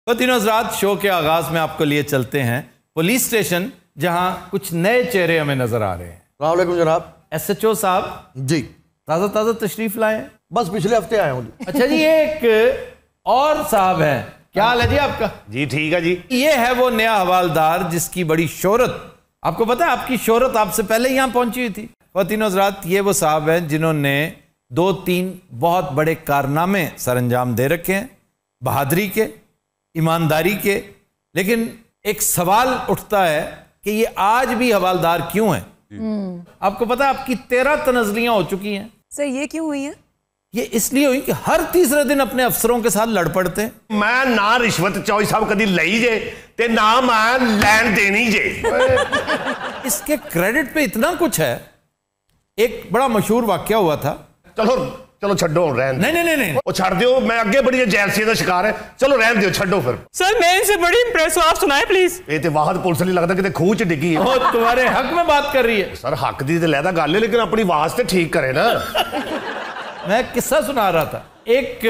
ख्वातीन हज़रात, show के आगाज में आपको लिए चलते हैं पुलिस स्टेशन, जहां कुछ नए चेहरे हमें नजर आ रहे हैं। अस्सलाम वालेकुम जनाब। SHO साहब जी, ताज़ा ताज़ा तशरीफ लाए हैं? बस पिछले हफ्ते आया हूँ। अच्छा जी, एक और साहब हैं, क्या हाल है जी आपका? जी ठीक है जी। ये है वो नया हवालदार जिसकी बड़ी शोहरत, आपको पता है आपकी शोहरत आपसे पहले यहाँ पहुंची हुई थी। ख्वातीन हज़रात, ये वो साहब हैं जिन्होंने 2-3 बहुत बड़े कारनामे सरअंजाम दे रखे हैं, बहादुरी के, ईमानदारी के। लेकिन एक सवाल उठता है कि ये आज भी हवालदार क्यों है? आपको पता है आपकी 13 तनज़लियां हो चुकी हैं। सर ये क्यों हुई है? ये इसलिए हुई कि हर तीसरे दिन अपने अफसरों के साथ लड़ पड़ते हैं। मैं ना रिश्वत चौई साहब कदी लई जे ते ना मैं लैन देनी जे। इसके क्रेडिट पे इतना कुछ है। एक बड़ा मशहूर वाकया हुआ था। चलो चलो छड्डो रहन। नहीं, वो छड़ दियो, मैं अगे बड़ी जैलसी का शिकार है। चलो रहन दियो, छड्डो फिर। सर मैं इनसे बड़ी इंप्रेस हूं, आप सुनाए प्लीज। ये ते वाहद पुलिस नहीं लगता कि खूह च डिगी है। वो तुम्हारे हक में बात कर रही है। सर हक दी ते लैदा गल है, लेकिन अपनी आवाज ते ठीक करे ना। मैं किस्सा सुना रहा था। एक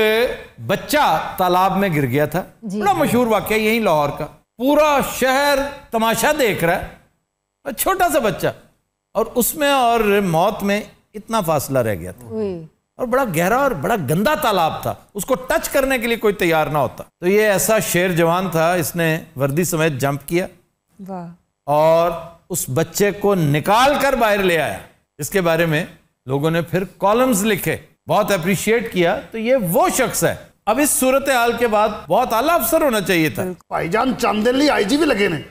बच्चा तालाब में गिर गया था, बड़ा मशहूर वाकया, यही लाहौर का। पूरा शहर तमाशा देख रहा है, छोटा सा बच्चा, और उसमें और मौत में इतना फासला रह गया था। और बड़ा गहरा और बड़ा गंदा तालाब था, उसको टच करने के लिए कोई तैयार ना होता। तो ये ऐसा शेर जवान था, इसने वर्दी समेत जंप किया और उस बच्चे को निकाल कर बाहर ले आया। इसके बारे में लोगों ने फिर कॉलम्स लिखे, बहुत अप्रिशिएट किया। तो ये वो शख्स है। अब इस सूरत हाल के बाद बहुत आला अफसर होना चाहिए था। भाईजान चंद दिन लिए IG भी लगे ने।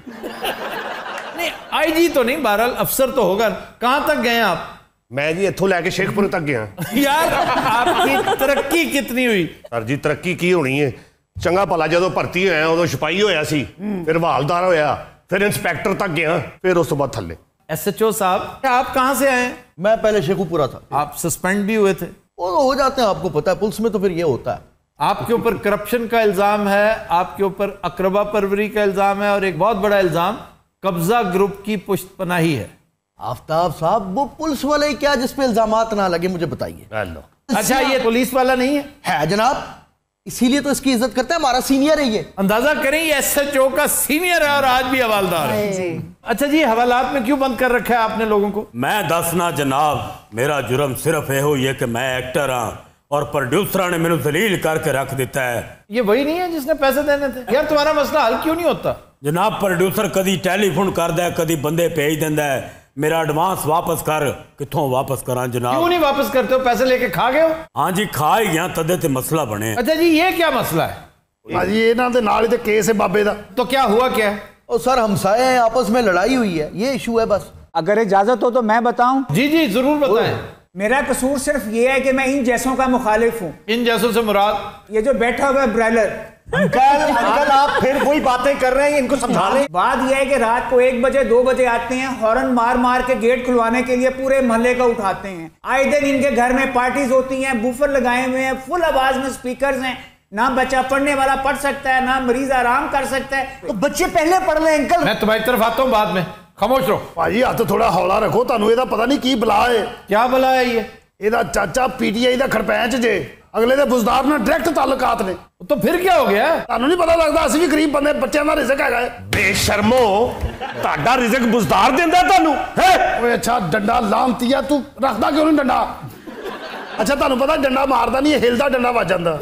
नहीं, IG तो नहीं, बहरहाल अफसर तो होगा। कहां तक गए आप? मैं जी इत्थों लैके शेखपुर तक गया। यार आपकी तरक्की कितनी हुई? सर जी तरक्की की होनी है। चंगा भला जो भर्ती होया उदों सिपाही होया सी, फिर हवालदार होया, फिर इंस्पैक्टर तक गया, फिर उस तो बाद थल्ले। SHO साहब, आप कहां से आए? मैं पहले शेखुपुरा था। आप सस्पेंड भी हुए थे? वो तो हो जाते हैं, आपको पता है पुलिस में तो फिर ये होता है। आपके ऊपर करप्शन का इल्जाम है, आपके ऊपर अकरबा परवरी का इल्जाम है, और एक बहुत बड़ा इल्जाम कब्जा ग्रुप की पुष्टपनाही है। आफ्ताब साहब, वो पुलिस वाले ही क्या जिसपे इल्जामात ना लगे, मुझे बताइए। अच्छा, ये पुलिस वाला नहीं है? है जनाब, इसीलिए तो इसकी इज्जत करते हैं, हमारा सीनियर है ये। अंदाजा करें, ये SHO का सीनियर है और आज भी हवालदार है। अच्छा जी, हवालात में क्यों बंद कर रखा है आपने लोगों को? मैं दसना जनाब, मेरा जुर्म सिर्फ यह हुई है कि मैं एक्टर हाँ और प्रोड्यूसर ने मैंने जलील करके रख देता है। ये वही नहीं है जिसने पैसे देने थे? यार तुम्हारा मसला हल क्यों नहीं होता? जनाब प्रोड्यूसर कदी टेलीफोन करदा है, कदी बंदे भेज देंदा है, मेरा एडवांस वापस कर। कितों वापस करा जनाब? क्यों नहीं वापस करते हो? पैसे लेके खा गए हो? हाँ जी, खा ही गया, तदे ते मसला बने। अच्छा जी, ये क्या मसला है? भाजी इन्हां दे नाल ही ते केस है बाबे दा। तो क्या हुआ क्या है? और सर हमसाए हैं, आपस में लड़ाई हुई है, ये इशू है बस। अगर इजाजत हो तो मैं बताऊं? जी जी जरूर बताएं। मेरा कसूर सिर्फ ये है कि मैं इन जैसों का मुखालिफ हूँ। इन जैसों से मुराद? ये जो बैठा हुआ है ब्रैलर। अंकल आप फिर कोई बातें कर रहे हैं, इनको समझा लें। बात यह है कि रात को 1 बजे 2 बजे आते हैं, हॉर्न मार मार के गेट खुलवाने के लिए पूरे मोहल्ले का उठाते हैं। आए दिन इनके घर में पार्टीज होती हैं, बूफर लगाए हुए हैं, फुल आवाज में स्पीकर्स हैं। ना बच्चा पढ़ने वाला पढ़ सकता है, ना मरीज आराम कर सकता है। तो बच्चे पहले पढ़ लें अंकल। मैं तुम्हारी तरफ आता हूँ बाद में, खामोश रहो। भाजी हाथ थोड़ा हौला रखो, ਤੁਹਾਨੂੰ ਇਹਦਾ पता नहीं की बला है। क्या बला है ये? ਇਹਦਾ ਚਾਚਾ PTI ਦਾ ਖੜਪੈਂਚ ਜੇ, ਅਗਲੇ ਦੇ ਬੁਜ਼ਦਾਰ ਨਾਲ ਡਾਇਰੈਕਟ ਤਾਲੁਕਾਤ ਨੇ। तो फिर क्या हो गया? ਤੁਹਾਨੂੰ ਨਹੀਂ ਪਤਾ ਲੱਗਦਾ, ਅਸੀਂ ਵੀ ਗਰੀਬ ਬੰਦੇ, ਬੱਚਿਆਂ ਦਾ ਰਿਜ਼ਕ ਹੈਗਾ ਹੈ। बेशर्मो, ਤੁਹਾਡਾ ਰਿਜ਼ਕ ਬੁਜ਼ਦਾਰ ਦਿੰਦਾ ਤੁਹਾਨੂੰ ਹੈ? ਓਏ ਅੱਛਾ ਡੰਡਾ ਲਾਂਤੀਆ, ਤੂੰ ਰੱਖਦਾ ਕਿਉਂ ਨਹੀਂ ਡੰਡਾ? ਅੱਛਾ ਤੁਹਾਨੂੰ ਪਤਾ ਡੰਡਾ ਮਾਰਦਾ ਨਹੀਂ, ਹਿਲਦਾ ਡੰਡਾ ਵੱਜ ਜਾਂਦਾ।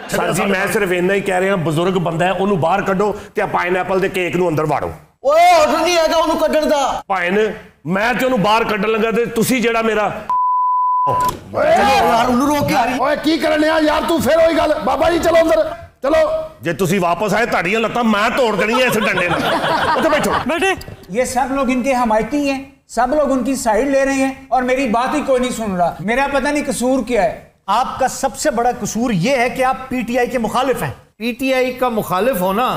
ਸਰ ਜੀ ਮੈਂ ਸਿਰਫ ਇੰਨਾ ਹੀ ਕਹਿ ਰਿਹਾ, ਬਜ਼ੁਰਗ ਬੰਦਾ ਹੈ, ਉਹਨੂੰ ਬਾਹਰ ਕੱਢੋ ਤੇ ਆ ਪਾਈਨਐਪਲ ਦੇ ਕੇਕ ਨੂੰ ਅੰਦਰ ਵਾੜੋ। ਓਏ ਆਰਡਰ ਨਹੀਂ ਹੈਗਾ ਉਹਨੂੰ ਕੱਢਣ ਦਾ। ਪਾਇਨ ਮੈਂ ਤੇ ਉਹਨੂੰ ਬਾਹਰ ਕੱਢਣ ਲੱਗਾ ਤੇ ਤੁਸੀਂ ਜਿਹੜਾ ਮੇਰਾ यार उन्हें रोक के आ रही। ओए की करने यार तू फिर वही गल। बाबा जी चलो अंदर चलो। जे तुसी वापस आए ताड़ियां लत्तां मैं तोड़ देनी है इस डंडे नाल। उधर बैठो। बैठे। ये सब लोग इनके हमायती हैं, सब लोग उनकी साइड ले रहे हैं और मेरी बात ही कोई नहीं सुन रहा। मेरा पता नहीं कसूर क्या है। आपका सबसे बड़ा कसूर यह है कि आप PTI के मुखालिफ हैं। PTI का मुखालिफ होना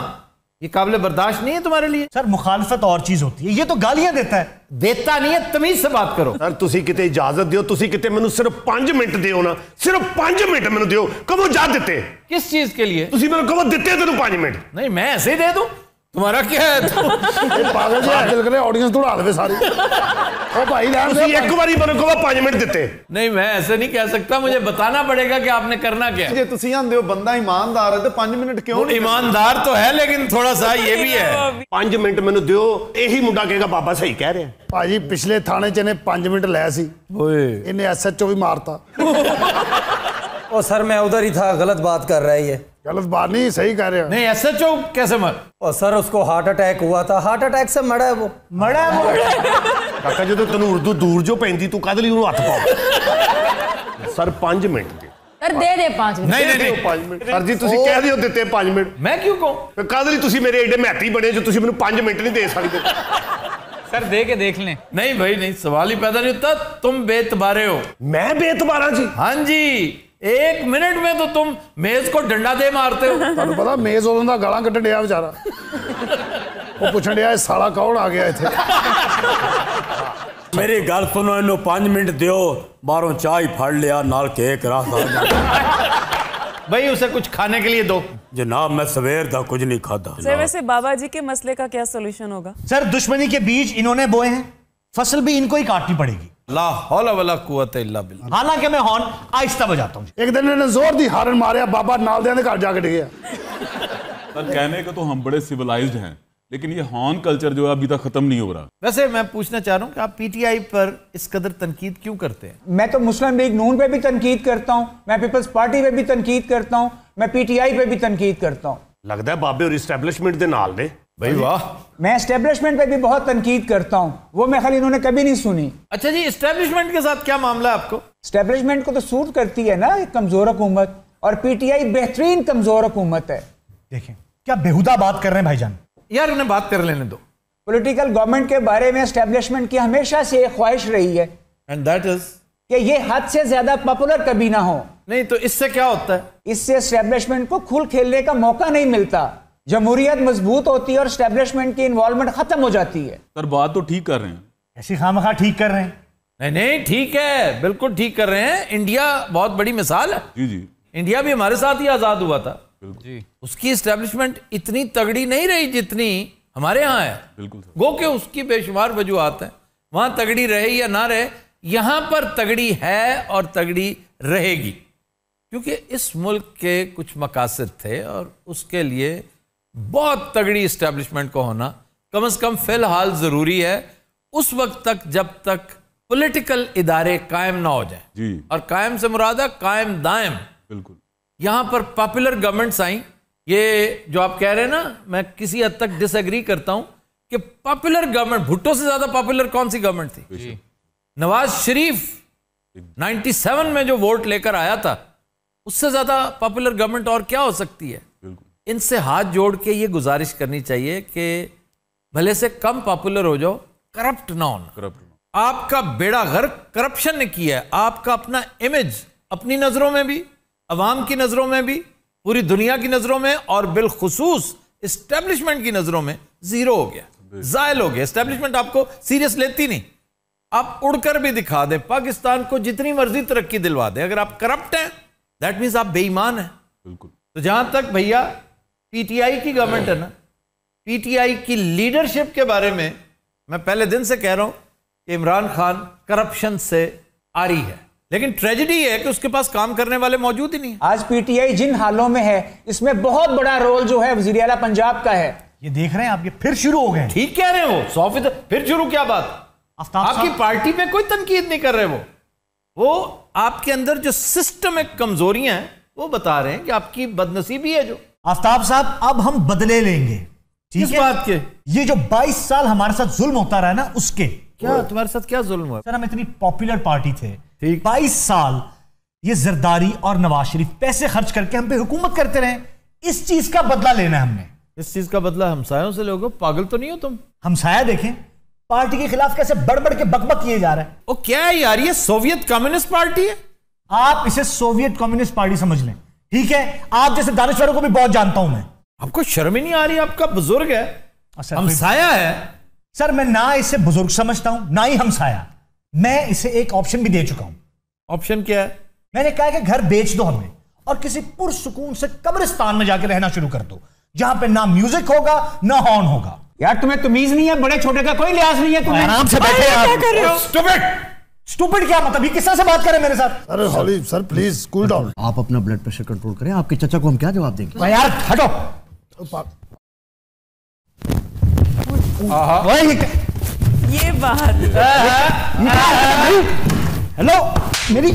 ये काबिल बर्दाश्त नहीं है तुम्हारे लिए? सर मुखालफत और चीज होती है, ये तो गालियां देता है। देता नहीं है, तमीज से बात करो। सर तुसी किते इजाजत दियो, तुसी किते मैनू सिर्फ 5 मिनट दियो ना, सिर्फ 5 मिनट मैनू दियो। कबो जा देते? किस चीज के लिए? तुसी मैनू कबो देते तेनू 5 मिनट? नहीं मैं ऐसे ही दे दूं। तुम्हारा क्या है? ਇਹ ਪਾਗਲ ਜਿਹਾ ਹੈਂਡਲ ਕਰੇ ਆਡੀਅנस ਦੌੜਾ ਦੇਵੇ ਸਾਰੀ ਉਹ ਭਾਈ ਲੈਣ ਤੁਸੀਂ ਇੱਕ ਵਾਰੀ ਮੈਨੂੰ ਕਹੋ 5 ਮਿੰਟ ਦਿੱਤੇ नहीं मैं ऐसे नहीं कह सकता, मुझे बताना पड़ेगा कि आपने करना क्या है। ਜੇ ਤੁਸੀਂ ਆਂਦੇ ਹੋ ਬੰਦਾ ਇਮਾਨਦਾਰ ਹੈ ਤੇ 5 ਮਿੰਟ ਕਿਉਂ ਨਹੀਂ? ईमानदार तो है लेकिन थोड़ा सा ये भी है। 5 ਮਿੰਟ ਮੈਨੂੰ ਦਿਓ, ਇਹੀ ਮੁੰਡਾ ਕਹੇਗਾ ਬਾਬਾ ਸਹੀ ਕਹਿ ਰਿਹਾ। ਭਾਜੀ ਪਿਛਲੇ ਥਾਣੇ 'ਚ ਇਹਨੇ 5 ਮਿੰਟ ਲਏ ਸੀ, ओए ਇਹਨੇ SHO ਵੀ ਮਾਰਤਾ। ओ सर मैं उधर ही था, गलत बात कर रहा है ये। गलत बात नहीं, सही कह रहे हो। नहीं SHO कैसे मर? और सर उसको हार्ट अटैक हुआ था, हार्ट अटैक से मरा है वो। मड़ा ਕਾਕਾ ਜਦੋਂ ਤੈਨੂੰ ਉਰਦੂ ਦੂਰ ਜੋ ਪੈਂਦੀ ਤੂੰ ਕਾਹਦੇ ਲਈ ਉਹਨੂੰ ਹੱਥ ਪਾਓ? ਸਰ 5 ਮਿੰਟ ਦੇ सर दे दे 5 मिनट। नहीं नहीं नहीं 5 ਮਿੰਟ ਸਰ ਜੀ ਤੁਸੀਂ ਕਹਿ ਦਿਓ ਦਿੱਤੇ 5 ਮਿੰਟ। मैं क्यों कहूं? ਫਿਰ ਕਾਹਦੇ ਲਈ ਤੁਸੀਂ ਮੇਰੇ ਏਡੇ ਮਹਿਤੀ ਬਣੇ ਜੋ ਤੁਸੀਂ ਮੈਨੂੰ 5 ਮਿੰਟ ਨਹੀਂ ਦੇ ਸਕਦੇ? सर दे के देख लें। नहीं भाई नहीं, सवाल ही पैदा नहीं होता। तुम बेतबारे हो। ਮੈਂ ਬੇਤਬਾਰਾ ਜੀ? हाँ जी, 1 मिनट में तो तुम मेज को डंडा दे मारते हो। ਤੁਹਾਨੂੰ ਪਤਾ ਮੇਜ਼ ਉਦੋਂ ਦਾ ਗਾਲਾਂ ਕੱਢਣ ਡਿਆ ਵਿਚਾਰਾ, ਉਹ ਪੁੱਛਣ ਡਿਆ ਇਹ ਸਾਲਾ ਕੌਣ ਆ ਗਿਆ ਇੱਥੇ। मेरी गल सुनो, इन्हों 5 मिनट दियो, बारों चाय फड़ लिया नाल केक रस आ जाए। भाई उसे कुछ खाने के लिए दो। जनाब मैं सवेर दा कुछ नहीं खाता। सर वैसे बाबा जी के मसले का क्या सोल्यूशन होगा? सर दुश्मनी के बीज इन्होंने बोए हैं, फसल भी इनको ही काटनी पड़ेगी। ला हौला वला कुव्वत इल्ला बिल्लाह। हालांकि मैं हॉर्न आहिस्ता बजाता हूँ। ਇੱਕ ਦਿਨ ਇਹਨੇ ਜ਼ੋਰ ਦੀ ਹਾਰਨ ਮਾਰਿਆ, ਬਾਬਾ ਨਾਲਦਿਆਂ ਦੇ ਘਰ ਜਾ ਕੇ ਡਿੱਗਿਆ। सर कहने को तो हम बड़े सिविलाइज्ड हैं, लेकिन ये हॉर्न कल्चर जो है अभी तक खत्म नहीं हो रहा। वैसे मैं पूछना चाह रहा हूँ कि आप PTI पर इस कदर तनकीद क्यों करते हैं? मैं तो मुस्लिम लीग नून पे भी तनकीद करता हूँ, मैं पीपल्स पार्टी पे भी तनकीद करता हूँ, मैं PTI पे भी तनकीद करता हूँ। ਲੱਗਦਾ ਹੈ ਬਾਬੇ और इस्टेब्लिशमेंट ਦੇ ਨਾਲ ਨੇ। भाई वाह। मैं एस्टेब्लिशमेंट पे भी बहुत तनकीद करता हूँ, वो मैं खाली इन्होंने कभी नहीं सुनी। अच्छा जी, एस्टेब्लिशमेंट के साथ क्या मामला है आपको? एस्टेब्लिशमेंट को तो सूट करती है ना एक कमजोर हुकूमत, और PTI बेहतरीन कमजोर हुकूमत है। देखें क्या बेहुदा बात कर रहे हैं भाईजान। यार उन्हें बात कर लेने दो। पॉलिटिकल गवर्नमेंट के बारे में एस्टेब्लिशमेंट की हमेशा से एक ख्वाहिश रही है एंड दैट इज कि ये हद से ज्यादा पॉपुलर कभी ना हो। नहीं तो इससे क्या होता है? इससे एस्टेब्लिशमेंट को खुल खेलने का मौका नहीं मिलता, जमहूरियत मजबूत होती है और एस्टेब्लिशमेंट की इन्वॉल्वमेंट खत्म हो जाती है। सर बात तो ठीक कर रहे हैं। ऐसी खामखा ठीक कर रहे हैं। नहीं नहीं ठीक है, बिल्कुल ठीक कर रहे हैं। इंडिया बहुत बड़ी मिसाल है। जी जी। इंडिया भी हमारे साथ ही आजाद हुआ था। जी। उसकी एस्टेब्लिशमेंट इतनी तगड़ी नहीं रही जितनी हमारे यहाँ है। बिल्कुल सर। गो के उसकी बेशुमार वजूहात हैं, वहां तगड़ी रहे या ना रहे, यहां पर तगड़ी है और तगड़ी रहेगी, क्योंकि इस मुल्क के कुछ मकासद थे और उसके लिए बहुत तगड़ी इस्टेब्लिशमेंट को होना कम से कम फिलहाल ज़रूरी है, उस वक्त तक जब तक पॉलिटिकल इदारे कायम ना हो जाए। जी। और कायम से मुराद है कायम दायम। बिल्कुल। यहां पर पॉपुलर गवर्नमेंट्स आई, ये जो आप कह रहे हैं ना, मैं किसी हद तक डिसएग्री करता हूं कि पॉपुलर गवर्नमेंट, भुट्टो से ज्यादा पॉपुलर कौन सी गवर्नमेंट थी? नवाज शरीफ 97 में जो वोट लेकर आया था, उससे ज्यादा पॉपुलर गवर्नमेंट और क्या हो सकती है? इनसे हाथ जोड़ के ये गुजारिश करनी चाहिए कि भले से कम पॉपुलर हो जाओ, करप्ट ना होना। आपका बेड़ा गर्क करप्शन ने किया है। आपका अपना इमेज अपनी नजरों में भी, अवाम की नजरों में भी, पूरी दुनिया की नजरों में और बिलखुसूस एस्टेब्लिशमेंट की नजरों में जीरो हो गया, जायल हो गया। एस्टेब्लिशमेंट आपको सीरियस लेती नहीं। आप उड़कर भी दिखा दें, पाकिस्तान को जितनी मर्जी तरक्की दिलवा दें, अगर आप करप्ट हैं दैट मीन्स आप बेईमान हैं। बिल्कुल। तो जहां तक भैया PTI की गवर्नमेंट है ना, PTI की लीडरशिप के बारे में मैं पहले दिन से कह रहा हूं कि इमरान खान करप्शन से आरी है, लेकिन ट्रेजेडी है कि उसके पास काम करने वाले मौजूद ही नहीं। आज PTI जिन हालों में है, इसमें बहुत बड़ा रोल जो है वजीर आला पंजाब का है। ये देख रहे हैं आप, ये फिर शुरू हो गए। ठीक कह रहे हो, 100% फिर शुरू। क्या बात? आपकी पार्टी पे कोई तनकीद नहीं कर रहे। वो आपके अंदर जो सिस्टमिक कमजोरियां हैं वो बता रहे हैं कि आपकी बदनसीबी है। जो आफ्ताब साहब, अब हम बदले लेंगे। किस बात के? ये जो 22 साल हमारे साथ जुल्म होता रहा ना, उसके। क्या तुम्हारे साथ क्या जुल्म हुआ? सर हम इतनी पॉपुलर पार्टी थे, 22 साल ये जरदारी और नवाज शरीफ पैसे खर्च करके हम पे हुकूमत करते रहे। इस चीज का बदला लेना है हमने। इस चीज का बदला हमसायों से लोगो? पागल तो नहीं हो तुम? हमसाया देखें, पार्टी के खिलाफ कैसे बढ़ बढ़ के बकबक किए जा रहे हैं। ओ क्या है यार, ये सोवियत कम्युनिस्ट पार्टी है। आप इसे सोवियत कम्युनिस्ट पार्टी समझ लें, ठीक है? आप जैसे दानिश्वरों को भी बहुत जानता हूं मैं। आपको शर्म ही नहीं आ रही? आपका बुजुर्ग है, हमसाया है। सर मैं ना इसे बुजुर्ग समझता हूं ना ही हमसाया। मैं इसे एक ऑप्शन भी दे चुका हूं। ऑप्शन क्या है? मैंने कहा कि घर बेच दो हमें और किसी पुरसुकून से कब्रिस्तान में जाकर रहना शुरू कर दो, जहां पे ना म्यूजिक होगा ना हॉर्न होगा। यार तुम्हें तमीज नहीं है, बड़े छोटे का कोई लिहाज नहीं है तुम्हें। आराम से बैठे क्या कर रहे हो? स्टूपिड क्या मतलब, ये किस से बात कर रहे हैं मेरे साथ? अरे हॉली सर प्लीज कूल डाउन। आप अपना ब्लड प्रेशर कंट्रोल करें, आपके चचा को हम क्या जवाब देंगे? यार हटो। ये बात हेलो मेरी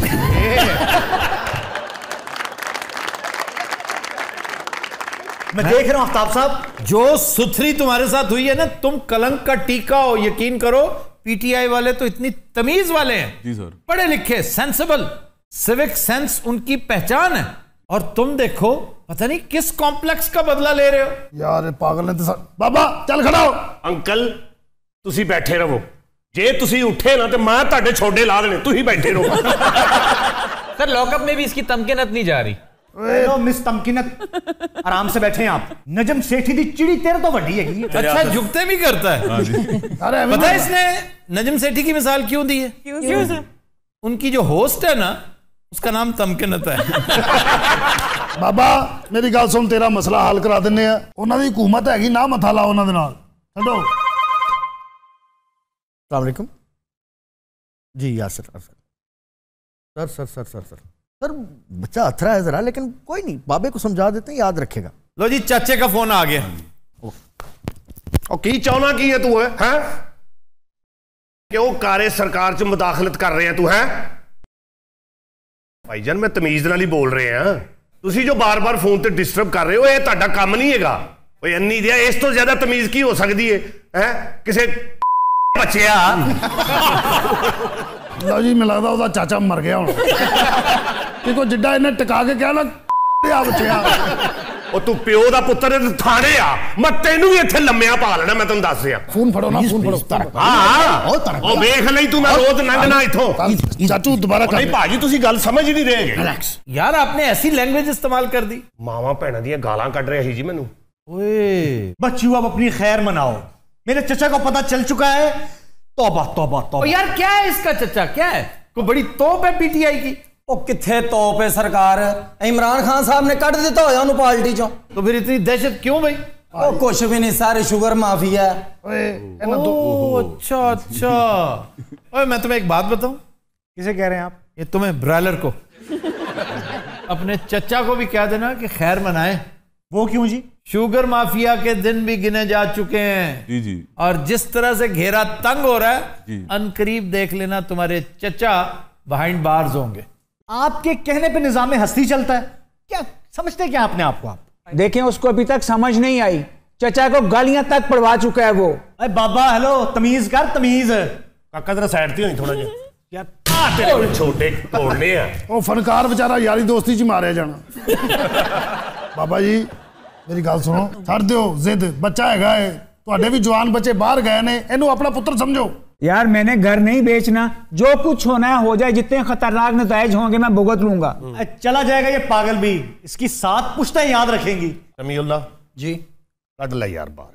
मैं देख रहा हूं आफ्ताब साहब, जो सुथरी तुम्हारे साथ हुई है ना, तुम कलंक का टीका हो। यकीन करो पीटीआई वाले तो इतनी तमीज वाले हैं जी सर, पढ़े लिखे, सेंसिबल, सिविक सेंस उनकी पहचान है। और तुम देखो पता नहीं किस कॉम्प्लेक्स का बदला ले रहे हो यार। पागल ने तो बाबा चल खड़ा हो। अंकल तुसी बैठे रहो, जे तुसी उठे ना तो मैं ताड़े छोड़े ला देने, तुसी बैठे रहो। सर लॉकअप में भी इसकी तमकीनत नहीं जा रही। हेलो मिस तमकीनत, आराम से बैठे आप। नजम सेठी दी चिड़ी तेरे तो वड्डी है। अच्छा झुकते भी करता है। अरे पता है इसने नजम सेठी की मिसाल क्यों दी है? क्यों सर? उनकी जो होस्ट है ना, उसका नाम तमकीनत है। बाबा मेरी गल सुन, तेरा मसला हल करा दिन्ने आ। उन्हां दी हुकूमत हैगी ना, मथा ला उन्हां दे नाल। छड्डो। अस्सलाम वालेकुम जी। यार sir sir sir sir sir sir sir बच्चा अथरा है जरा, लेकिन कोई नहीं, बाबे को समझा देते हैं, याद रखेगा। लो जी चाचे का फोन आ गया। और की चाहना की है तू है? क्यों कारे सरकार च मुदाखलत कर रहे हैं तू है? भाईजान मैं तमीज नाल ही बोल रहे हैं। तुसी जो बार बार फोन ते डिस्टर्ब कर रहे हो, ये ਤੁਹਾਡਾ काम नहीं हैगा। ओए अन्नी दिया इस तो ज्यादा तमीज की हो सकती है? किसे बच्चिया लो जी, मैं लगता ਉਹਦਾ ਚਾਚਾ मर गया ਹੁਣ। ਕਿਉਂਕਿ ਜਿੱਡਾ ਇਹਨੇ ਟਿਕਾ ਕੇ ਕਿਹਾ ਨਾ ਆ ਬੱਚਿਆ। ਉਹ ਤੂੰ ਪਿਓ ਦਾ ਪੁੱਤਰ ਥਾਣੇ ਆ, ਮੈਂ ਤੈਨੂੰ ਵੀ ਇੱਥੇ ਲੰਮਿਆਂ ਪਾ ਲੈਣਾ। ਮੈਂ ਤੈਨੂੰ ਦੱਸ ਰਿਹਾ। ਫੋਨ ਫੜੋ ਨਾ, ਫੋਨ ਫੜੋ। ਹਾਂ ਉਹ ਵੇਖ ਲਈ ਤੂੰ, ਮੈਂ ਰੋਜ਼ ਲੰਘਣਾ ਇੱਥੋਂ। ਚਾਚੂ ਦੁਬਾਰਾ ਕਰ। ਨਹੀਂ ਭਾਜੀ ਤੁਸੀਂ ਗੱਲ ਸਮਝ ਹੀ ਨਹੀਂ ਰਹੇਗੇ। ਰਿਲੈਕਸ यार आपने ऐसी लैंग्वेज इस्तेमाल कर दी। ਮਾਵਾਂ ਭੈਣਾਂ ਦੀਆਂ ਗਾਲਾਂ ਕੱਢ ਰਿਹਾ ਸੀ ਜੀ ਮੈਨੂੰ। ओए बच्चू अब अपनी खैर मनाओ, मेरे चचा को पता चल चुका है। तौबा तौबा तौबा। यार क्या है इसका चचा, क्या है? कोई बड़ी तोप है पीटीआई की? ओ किथे तोप है सरकार, इमरान खान साहब ने कट दिता होया उन्होंने पार्टी चो। तो फिर इतनी दहशत क्यों भाई? ओ कुछ भी नहीं, सारे शुगर माफिया। अच्छा अच्छा। ओए मैं तुम्हें एक बात बताऊं। किसे कह रहे हैं आप? ये तुम्हें ब्रायलर को। अपने चचा को भी कह देना कि खैर मनाए। वो क्यों जी? शुगर माफिया के दिन भी गिने जा चुके हैं जी जी। और जिस तरह से घेरा तंग हो रहा है, अनकरीब देख लेना तुम्हारे चचा बिहाइंड बार्स होंगे। आपके कहने पे निजाम हस्ती चलता है क्या? समझते क्या अपने आप को आप? देखें उसको अभी तक समझ नहीं आई, चचा को गालियां तक पढ़वा चुका है वो। अरे बाबा हेलो, तमीज कर तमीज। काका जरा साइड ते होई थोड़ा जिहा यार। तेरे छोटे तोड़ने आ। ਉਹ ਫਨਕਾਰ ਵਿਚਾਰਾ ਯਾਰੀ ਦੋਸਤੀ ਚ ਮਾਰਿਆ ਜਾਣਾ। ਬਾਬਾ ਜੀ ਮੇਰੀ ਗੱਲ ਸੁਣੋ, ਛੱਡ ਦਿਓ ਜ਼ਿੱਦ। ਬੱਚਾ ਹੈਗਾ ਏ, ਤੁਹਾਡੇ ਵੀ ਜਵਾਨ ਬੱਚੇ ਬਾਹਰ ਗਏ ਨੇ, ਇਹਨੂੰ ਆਪਣਾ ਪੁੱਤਰ समझो। यार मैंने घर नहीं बेचना, जो कुछ होना है हो जाए, जितने खतरनाक नतायज होंगे मैं भुगत लूंगा। चला जाएगा ये पागल भी, इसकी 7 पुश्तें याद रखेंगी। समीउल्ला जी कट ले यार बाहर।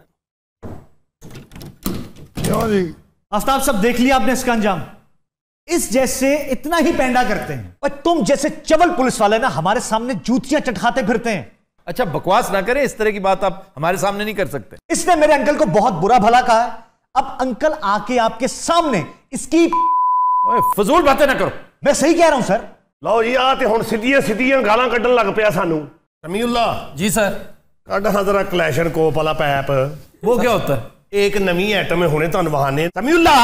क्यों जी? आफ्ताब साहब देख लिया आपने इसका अंजाम। इस जैसे इतना ही पैंडा करते हैं, और तुम जैसे चवल पुलिस वाले ना हमारे सामने जूतियां चटखाते फिरते हैं। अच्छा बकवास ना करें, इस तरह की बात आप हमारे सामने नहीं कर सकते। इसने मेरे अंकल को बहुत बुरा भला कहा है, अब अंकल आके आपके सामने इसकी फजूल बातें ना करो। मैं सही कह रहा हूं सर। लो जी आ ते हुण सिद्धियां सिद्धियां गालां कड्डण लग पिया सानू। समीउल्ला जी सर। कड हां जरा क्लैशन कोप वाला पैप। वो क्या होता है? एक नवी आइटम है, हुणे तुहानू वहाने। समीउल्ला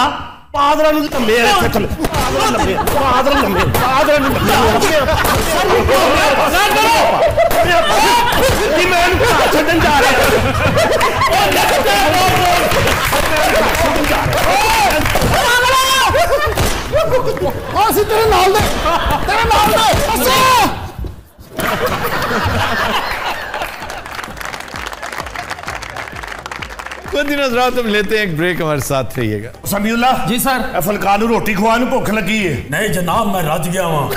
पादरा नू लंबे इत्थे चल। पादरा लंबे, पादरा लंबे, पादरा नू लंबे। जी मैं इन्हू घर छड्डण जा ਅਸੀਂ ਤੇਰੇ ਨਾਲ ਦੇ, ਤੇਰੇ ਨਾਲ ਦੇ। कुछ दिनों रात हम लेते हैं एक ब्रेक, हमारे साथ रहिएगा। समीउल्ला जी सर। फलका नू रोटी खवा नू भुख लगी है। नहीं जनाब मैं रज गया वहां।